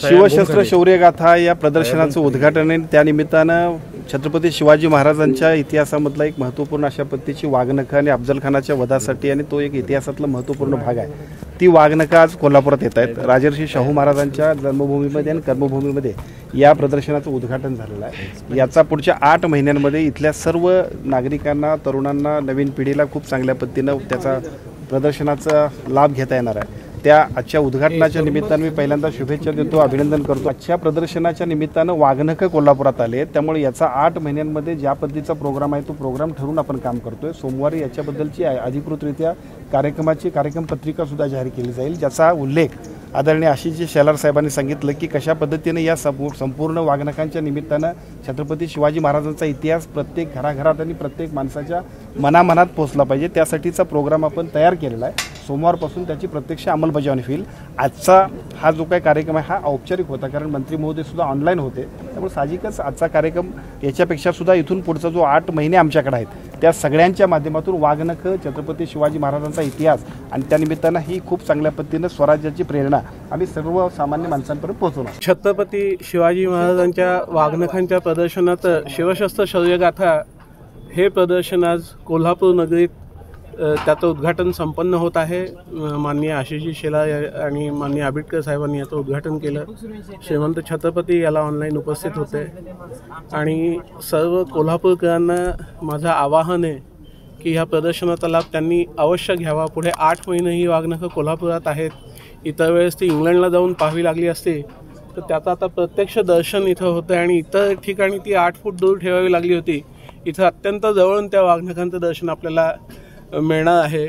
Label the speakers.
Speaker 1: शिवशस्त्र शौर्यगाथा या प्रदर्शनाचं उद्घाटन आहे। त्यानिमित्तानं छत्रपती शिवाजी महाराजांच्या इतिहासामधला एक महत्त्वपूर्ण अशा पद्धतीची वाघनखं आणि अफजल खानाच्या वधासाठी आणि तो एक इतिहासातला महत्त्वपूर्ण भाग आहे। ती वाघनखं आज कोल्हापुरात येत आहेत। राजर्षी शाहू महाराजांच्या जन्मभूमीमध्ये आणि कर्मभूमीमध्ये या प्रदर्शनाचं उद्घाटन झालेलं आहे। याचा पुढच्या 8 महिन्यांमध्ये इथल्या सर्व नागरिकांना, तरुणांना, नवीन पिढीला खूप चांगल्या पद्धतीनं त्याचा प्रदर्शनाचा लाभ घेता येणार आहे। त्या आजच्या उद्घाटनाच्या निमित्तानं मी पहिल्यांदा शुभेच्छा देतो, अभिनंदन करतो। आजच्या प्रदर्शनाच्या निमित्तानं वाघनखं कोल्हापुरात आले, त्यामुळे याचा 8 महिन्यांमध्ये ज्या पद्धतीचा प्रोग्राम आहे तो प्रोग्राम ठरवून आपण काम करतोय। सोमवारी याच्याबद्दलची अधिकृतरित्या कार्यक्रम पत्रिका सुद्धा जाहीर केली जाईल, ज्याचा उल्लेख आदरणीय आशिषजी शेलार साहेबांनी सांगितलं की कशा पद्धतीने या संपूर्ण वाघनखांच्या निमित्तानं छत्रपती शिवाजी महाराजांचा इतिहास प्रत्येक घराघरात आणि प्रत्येक माणसाच्या मनामनात पोहोचला पाहिजे, त्यासाठीचा प्रोग्राम आपण तयार केलेला आहे। सोमवारपासून त्याची प्रत्यक्ष अंमलबजावणी होईल। आजचा हा जो काही कार्यक्रम आहे हा औपचारिक होता, कारण मंत्री महोदय सुद्धा ऑनलाईन होते, त्यामुळे साहजिकच आजचा कार्यक्रम याच्यापेक्षा सुद्धा इथून पुढचा जो 8 महिने आमच्याकडे आहेत त्या सगळ्यांच्या माध्यमातून वाघनखं, छत्रपती शिवाजी महाराजांचा इतिहास आणि त्यानिमित्तानं ही खूप चांगल्या पद्धतीनं स्वराज्याची प्रेरणा आम्ही सर्वसामान्य माणसांपर्यंत पोहोचवणार।
Speaker 2: छत्रपती शिवाजी महाराजांच्या वाघनखांच्या प्रदर्शनात शिवशस्त्र शौर्यगाथा हे प्रदर्शन आज कोल्हापूर नगरीत त्याचं उद्घाटन संपन्न होत आहे। माननीय आशिषजी शेलार आणि माननीय आंबेडकर साहेबांनी याचं उद्घाटन केलं। श्रीमंत छत्रपती याला ऑनलाईन उपस्थित होते आणि सर्व कोल्हापूरकरांना माझं आवाहन आहे की ह्या प्रदर्शनाचा लाभ त्यांनी अवश्य घ्यावा। पुढे 8 महिने ही वाघनखं कोल्हापुरात आहेत। इतर वेळेस ती इंग्लंडला जाऊन पाहावी लागली असते, तर त्याचं आता प्रत्यक्ष दर्शन इथं होतं आणि इतर ठिकाणी ती 8 फूट दूर ठेवावी लागली होती। इथं अत्यंत जवळून त्या वाघनखांचं दर्शन आपल्याला मिळणार आहे।